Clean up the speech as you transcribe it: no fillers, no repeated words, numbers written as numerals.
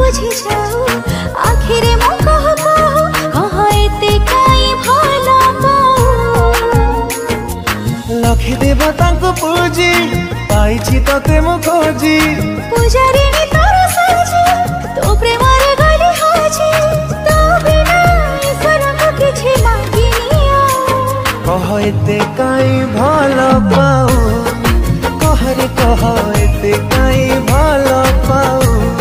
बुझी जाऊ आखिर मो कह कह एते काई भला पाऊ लखि देवता को पूजी पाइछि तते मो खोजी पूजारी तोर साजी तो प्रेम रे गली हाजी तो बिना ईश्वर को किछि मांगिनी कह एते काई भला पाऊ कह रे कह एते काई भला पाऊ।